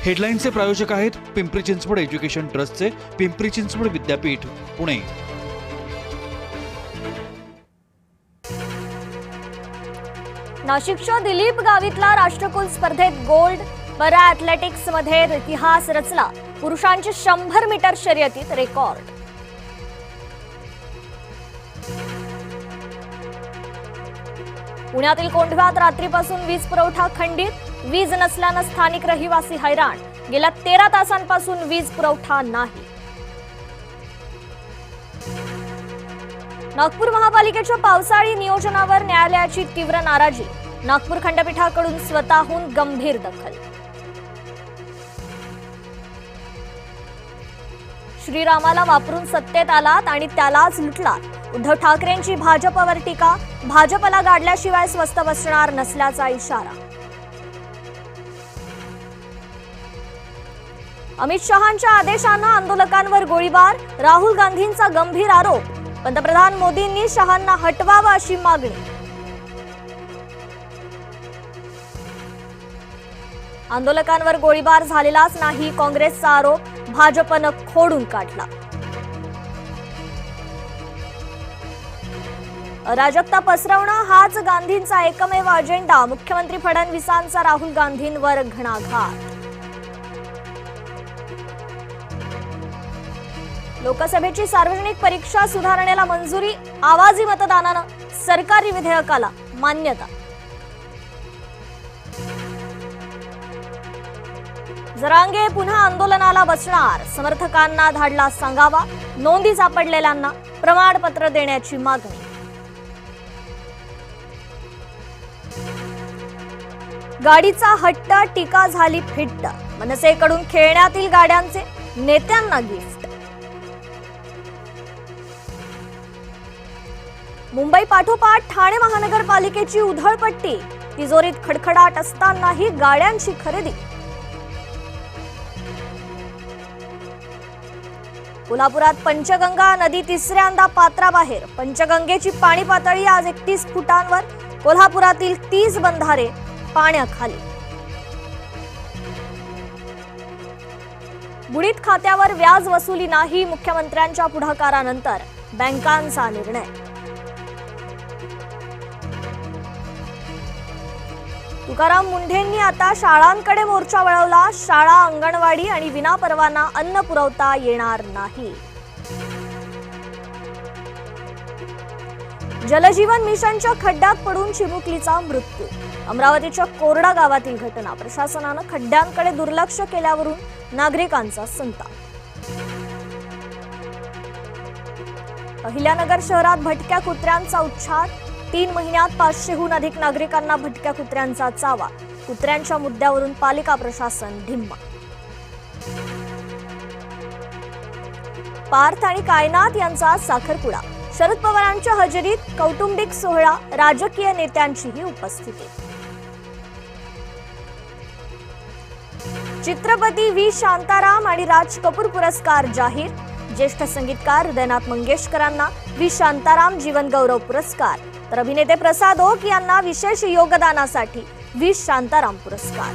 हेडलाईनचे प्रायोजक आहेत पिंपरी चिंचवड एज्युकेशन ट्रस्टचे पिंपरी चिंचवड विद्यापीठ पुणे। नाशिकच्या दिलीप गावितला राष्ट्रकुल स्पर्धेत गोल्ड, पॅरा ॲथलेटिक्स मध्ये इतिहास रचला। पुरुषांची 100 मीटर शर्यतीत रेकॉर्ड। पुण्यातील कोंढव्यात रात्रीपासून वीज पुरवठा खंडित। वीज नसल्याने स्थानिक रहिवासी हैराण। गेल्या 13 तासांपासून वीज पुरवठा नाही। नागपूर महापालिकेच्या पावसाळी नियोजनावर न्यायालयाची तीव्र नाराजी। नागपूर खंडपीठाकडून स्वतःहून गंभीर दखल। श्रीरामाला वापरून सत्तेत आलात आणि त्यालाच लुटलात। उद्धव ठाकरेंची भाजपवर टीका। भाजपला गाडल्याशिवाय स्वस्थ बसणार नसल्याचा इशारा। अमित शहांच्या आदेशानं आंदोलकांवर गोळीबार। राहुल गांधींचा गंभीर आरोप। पंतप्रधान मोदींनी शहांना हटवावं अशी मागणी। आंदोलकांवर गोळीबार झालेलाच नाही काँग्रेसचा आरोप। भाजपनं खोडून काढला। अराजकता पसरवणं हाच गांधींचा एकमेव अजेंडा। मुख्यमंत्री फडणवीसांचा राहुल गांधींवर घणाघात। लोकसभेची सार्वजनिक परीक्षा सुधारणेला मंजुरी। आवाजी मतदानानं सरकारी विधेयकाला मान्यता। जरांगे पुन्हा आंदोलनाला बसणार। समर्थकांना धाडला सांगावा। नोंदी सापडलेल्यांना प्रमाणपत्र देण्याची मागणी। गाडीचा हट्ट, टीका झाली फिट्ट। मनसेकडून खेळण्यातील गाड्यांचे नेत्यांना गिफ्ट। मुंबई पाठोपाठ ठाणे महानगरपालिकेची उधळपट्टी। तिजोरीत खडखडाट असतानाही गाड्यांची खरेदी। कोल्हापुरात पंचगंगा नदी तिसऱ्यांदा पात्राबाहेर। पंचगंगेची पाणी पातळी आज 31 फुटांवर। कोल्हापुरातील 30 बंधारे पाण्याखाली। बुडीत खात्यावर व्याज वसुली नाही। मुख्यमंत्र्यांच्या पुढाकारानंतर बँकांचा निर्णय। तुकाराम मुंढेंनी आता शाळांकडे मोर्चा वळवला। शाळा, अंगणवाडी आणि विनापरवाना अन्न पुरवता येणार नाही। जलजीवन मिशनच्या खड्ड्यात पडून चिमुकलीचा मृत्यू। अमरावतीच्या कोरडा गावातील घटना। प्रशासनानं खड्ड्यांकडे दुर्लक्ष केल्यावरून नागरिकांचा संताप। अहिल्यानगर शहरात भटक्या कुत्र्यांचा उच्छाद। 3 महिन्यात 500हून अधिक नागरिकांना भटक्या कुत्र्यांचा चावा। कुत्र्यांच्या मुद्द्यावरून पालिका प्रशासन ढिम्मा। पार्थ आणि कायनात यांचा साखरपुडा। शरद पवारांच्या हजेरीत कौटुंबिक सोहळा। राजकीय नेत्यांचीही उपस्थिती। चित्रपती व्ही शांताराम आणि राज कपूर पुरस्कार जाहीर। ज्येष्ठ संगीतकार हृदयनाथ मंगेशकरांना व्ही शांताराम जीवन गौरव पुरस्कार, तर अभिनेते प्रसाद ओक यांना विशेष योगदानासाठी व्ही शांताराम पुरस्कार।